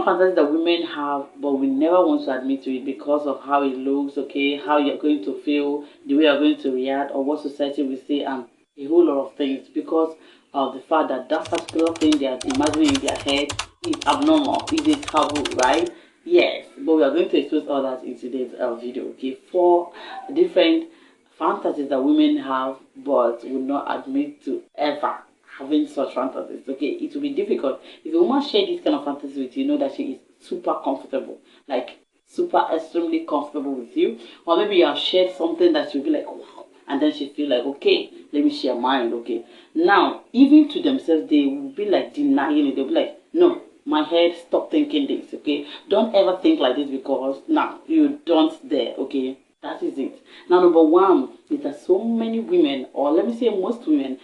of fantasies that women have, but we never want to admit to it because of how it looks, okay, how you're going to feel, the way you're going to react, or what society will say, and a whole lot of things because of the fact that that particular thing they are imagining in their head is abnormal, is a taboo, right? Yes, but we are going to expose all that in today's video, okay? 4 different fantasies that women have but will not admit to ever having such fantasies. Okay, it will be difficult if a woman share this kind of fantasy with you. Know that she is super comfortable, like super extremely comfortable with you, or maybe you have shared something that she'll be like, wow, and then she feel like, okay, let me share mine. Okay, now even to themselves they will be like denying it. They'll be like, no, my head, stop thinking this. Okay, don't ever think like this because now you don't there. Okay, that is it. Now number one is that so many women, or let me say most women,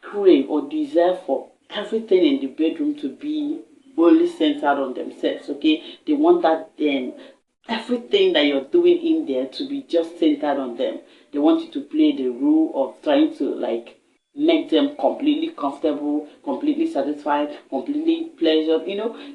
crave or desire for everything in the bedroom to be only centered on themselves. Okay, they want that everything that you're doing in there to be just centered on them. They want you to play the role of trying to like make them completely comfortable, completely satisfied, completely pleasured,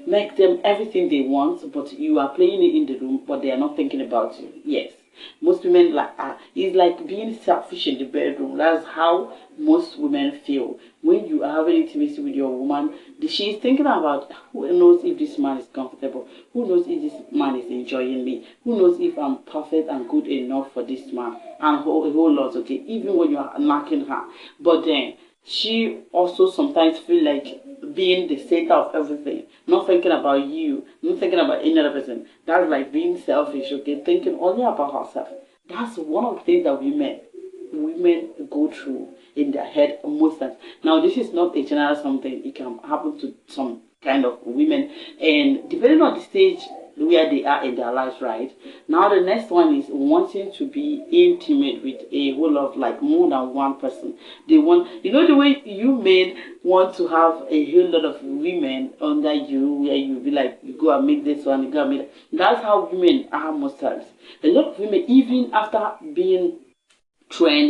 make them everything they want, but you are playing it in the room, but they are not thinking about you. Yes, most women like it's like being selfish in the bedroom. That's how most women feel when you are having intimacy with your woman. She is thinking about who knows if this man is comfortable, who knows if this man is enjoying me, who knows if I'm perfect and good enough for this man, and a whole lot. Okay, even when you are knocking her, but then she also sometimes feel like being the center of everything, not thinking about you, not thinking about any other person. That's like being selfish, okay, thinking only about herself. That's one of the things that women go through in their head most times. Now this is not a general something, it can happen to some kind of women, and depending on the stage where they are in their lives, right? Now the next one is wanting to be intimate with a whole of like more than one person. They want, the way you men want to have a whole lot of women under you, where you be like, you go and meet this one, you go and meet that. That's how women are most times. A lot of women, even after being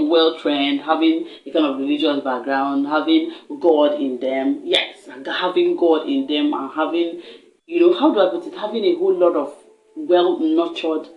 well trained, having a kind of religious background, having God in them, yes, having God in them, and having, how do I put it, having a whole lot of well nurtured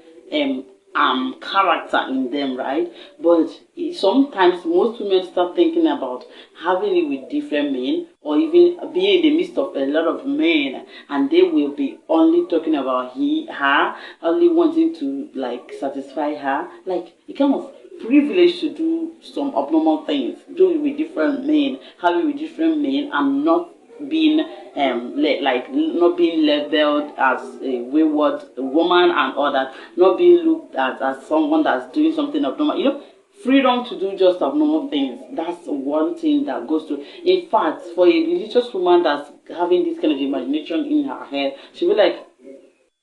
character in them, right? But sometimes most women start thinking about having it with different men, or even being in the midst of a lot of men, and they will be only talking about her, only wanting to like satisfy her, like it kind of privilege to do some abnormal things, do it with different men, have it with different men, and not being not being labeled as a wayward woman and all that, not being looked at as someone that's doing something abnormal. Freedom to do just abnormal things. That's one thing that goes to. In fact, for a religious woman that's having this kind of imagination in her head, she'll be like,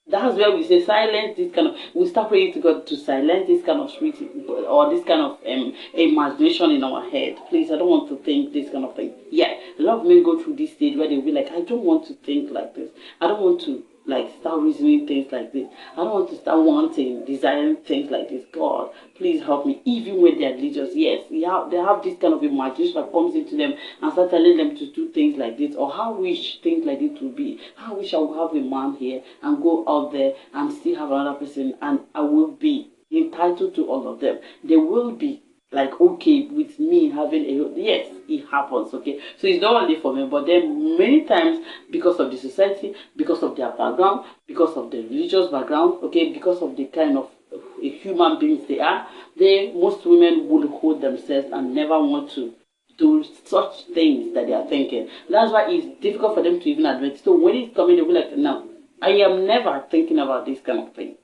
that's where we say silence this kind of, we start praying to God to silence this kind of spirit or this kind of imagination in our head. Please, I don't want to think this kind of thing. Yeah, a lot of men go through this stage where they'll be like, I don't want to think like this. I don't want to like start reasoning things like this. I don't want to start wanting, desiring things like this. God, please help me. Even when they're religious, yes, they have this kind of imagination that comes into them and start telling them to do things like this, or how wish things like this would be. How wish I would have a man here and go out there and still have another person, and I will be entitled to all of them. They will be like okay with me having yes, it happens. Okay, so it's not only for me, but then many times because of the society, because of their background, because of the religious background, okay, because of the kind of human beings they are, most women would hold themselves and never want to do such things that they are thinking. That's why it's difficult for them to even admit. So when it's coming, they'll be like, no, I am never thinking about this kind of thing.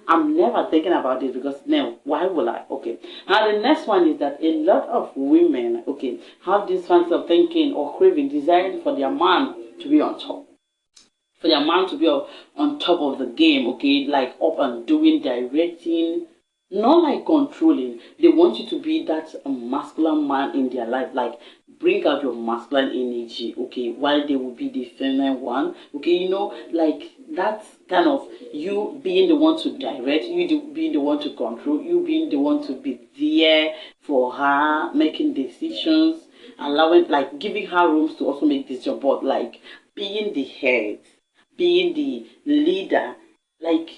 I'm never thinking about this because now, why will I? Okay. And the next one is that a lot of women, okay, have this fancy of thinking or craving, desiring for their man to be on top. For their man to be on top of the game, okay, like up and doing, directing, not like controlling. They want you to be that masculine man in their life, like bring out your masculine energy, okay, while they will be the feminine one, okay, like that kind of you being the one to direct, being the one to control, you being the one to be there for her, making decisions, allowing, like giving her rooms to also make decisions, but like being the head, being the leader, like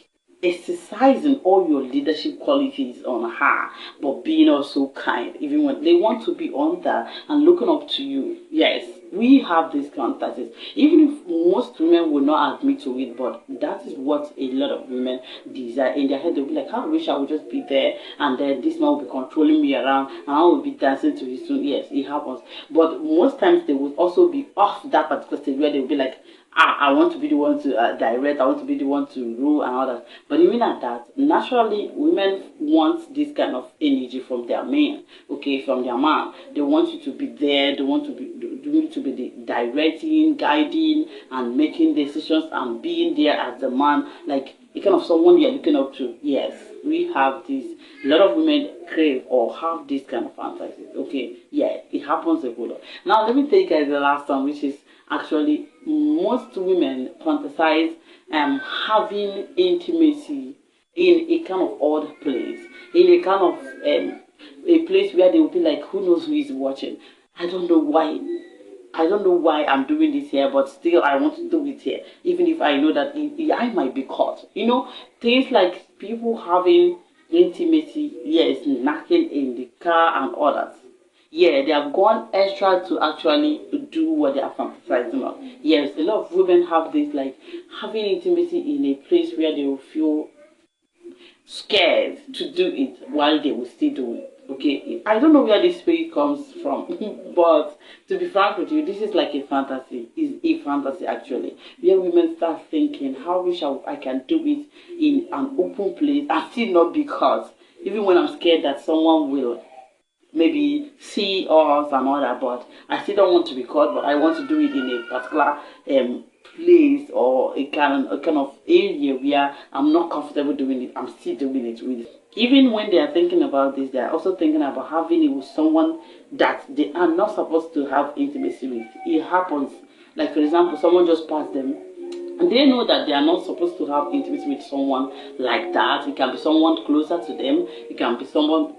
exercising all your leadership qualities on her, but being also kind, even when they want to be under and looking up to you. Yes, we have these fantasies, even if most women will not admit to it, but that is what a lot of women desire in their head. They'll be like, I wish I would just be there, and then this man will be controlling me around, and I will be dancing to his tune. Yes, it happens, but most times they will also be off that particular stage where they'll be like, I want to be the one to direct, I want to be the one to rule and all that. But even at that, naturally, women want this kind of energy from their men, okay, from their man. They want you to be there, they want to be, the directing, guiding, and making decisions and being there as the man, like a kind of someone you're looking up to. Yes, we have this. A lot of women crave or have this kind of fantasies. Okay, yeah, it happens a whole lot. Now, let me take you guys the last one, which is actually most women fantasize having intimacy in a kind of odd place, in a kind of a place where they will be like, who knows who is watching? I don't know why. I don't know why I'm doing this here, but still I want to do it here, even if I know that I might be caught. You know, things like people having intimacy, yes, knocking in the car and others. Yeah, they have gone extra to actually do what they are fantasizing on. Yes, a lot of women have this, like having intimacy in a place where they will feel scared to do it while they will still do it. Okay, I don't know where this spirit comes from, but to be frank with you, this is like a fantasy. It's a fantasy actually, where women start thinking, how wish I can do it in an open place and still not be caught. Even when I'm scared that someone will maybe see us and all that, but I still don't want to be caught, but I want to do it in a particular place or a kind of area where I'm not comfortable doing it. I'm still doing it with it. Even when they are thinking about this, they are also thinking about having it with someone that they are not supposed to have intimacy with. It happens. Like for example, someone just passed them and they know that they are not supposed to have intimacy with someone like that. It can be someone closer to them. It can be someone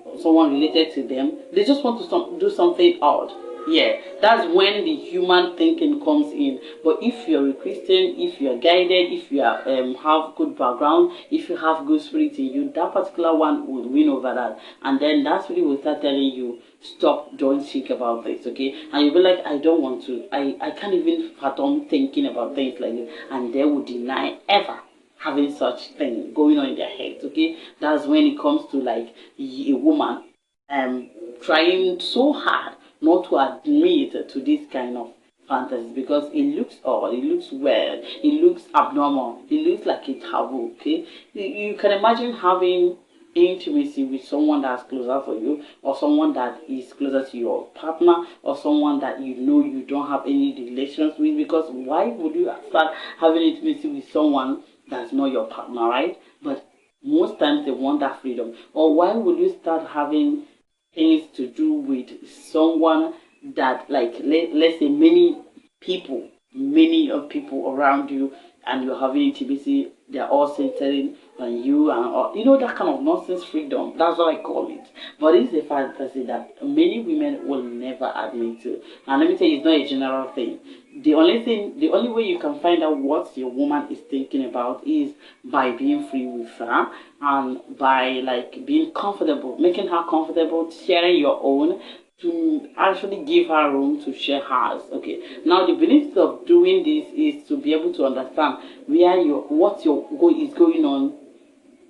related to them. They just want to do something odd. Yeah, that's when the human thinking comes in. But if you're a Christian, if you're guided, if you are, have good background, if you have good spirit in you, that particular one will win over that. And then that's really will start telling you, stop, don't think about this, okay? And you'll be like, I don't want to. I can't even fathom thinking about things like this. And they will deny ever having such thing going on in their heads, okay? That's when it comes to like a woman trying so hard not to admit to this kind of fantasy because it looks odd, it looks weird, it looks abnormal, it looks like a taboo. Okay, you can imagine having intimacy with someone that's closer for you, or someone that is closer to your partner, or someone that you know you don't have any relations with. Because why would you start having intimacy with someone that's not your partner, right? But most times they want that freedom. Or why would you start having things to do with someone that, like, let's say many of people around you, and you're having intimacy, they're all centering on you and all, you know, that kind of nonsense freedom. That's what I call it. But it's a fantasy that many women will never admit to. And let me tell you, it's not a general thing. The only way you can find out what your woman is thinking about is by being free with her, and by like being comfortable, making her comfortable, sharing your own, to actually give her room to share hers. Okay. Now the benefit of doing this is to be able to understand what your goal is going on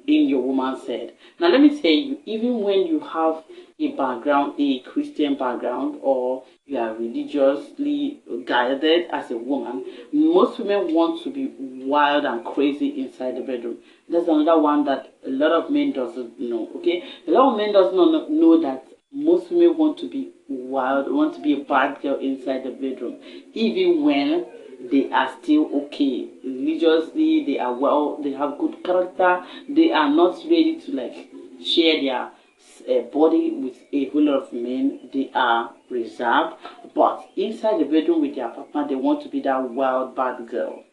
in your woman's head. Now let me tell you, even when you have a background, a Christian background, or you are religiously guided as a woman, most women want to be wild and crazy inside the bedroom. That's another one that a lot of men doesn't know. Okay, a lot of men does not know that most women want to be wild, want to be a bad girl inside the bedroom, even when they are still okay religiously, they are well, they have good character, they are not ready to like share their body with a whole lot of men. They are reserved, but inside the bedroom with their partner, they want to be that wild bad girl.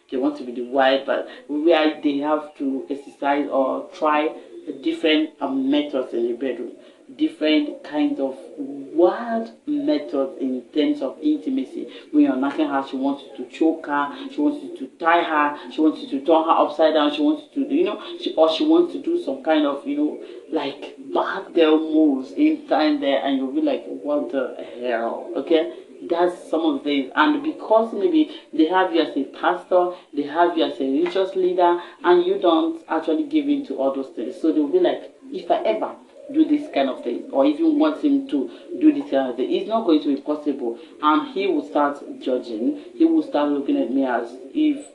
They want to be the wild, but where they have to exercise or try different methods in the bedroom, different kinds of wild methods in terms of intimacy. When you're knocking her, she wants you to choke her, she wants you to tie her, she wants you to turn her upside down, she wants you to, she wants to do some kind of, like bad girl moves in time there, and you'll be like, what the hell? Okay, that's some of the things. And because maybe they have you as a pastor, they have you as a religious leader, and you don't actually give in to all those things, so they'll be like, if I ever do this kind of thing, or even want him to do this kind of thing, it's not going to be possible. And he will start judging, he will start looking at me as if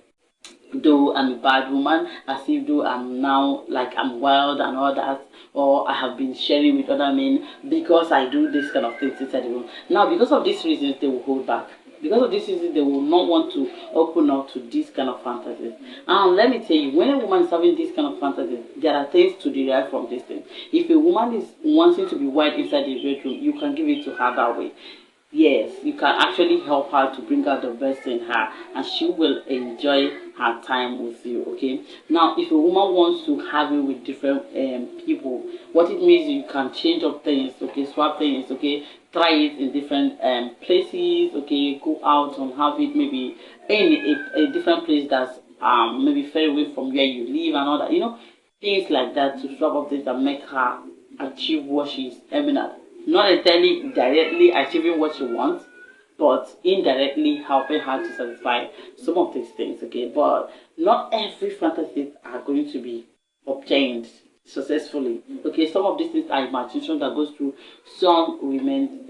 though I'm a bad woman, as if though I'm now like I'm wild and all that, or I have been sharing with other men because I do this kind of things inside the room. Now, because of these reasons, they will hold back. Because of this reason, they will not want to open up to this kind of fantasies. And let me tell you, when a woman is having this kind of fantasies, there are things to derive from this thing. If a woman is wanting to be wild inside the bedroom, you can give it to her that way. Yes, you can actually help her to bring out the best in her, and she will enjoy her time with you. Okay, now if a woman wants to have it with different people, what it means is you can change up things, okay, swap things, okay, try it in different places, okay, go out and have it maybe in a different place that's maybe far away from where you live and all that, things like that, to swap up things that make her achieve what she's aiming at. Not entirely directly achieving what she wants, but indirectly helping her to satisfy some of these things, okay? But not every fantasies are going to be obtained successfully, okay? Some of these things are imagination that goes through some women,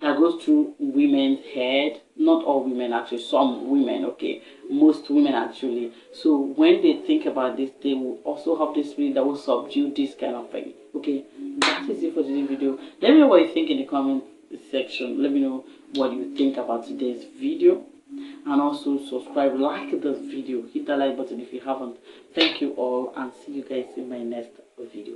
that goes through women's head. Not all women, actually, some women, okay? Most women, actually. So when they think about this, they will also have this feeling that will subdue this kind of thing, okay? That is it for today's video. Let me know what you think in the comment section. Let me know what you think about today's video, and also subscribe, like this video, hit the like button if you haven't. Thank you all, and see you guys in my next video.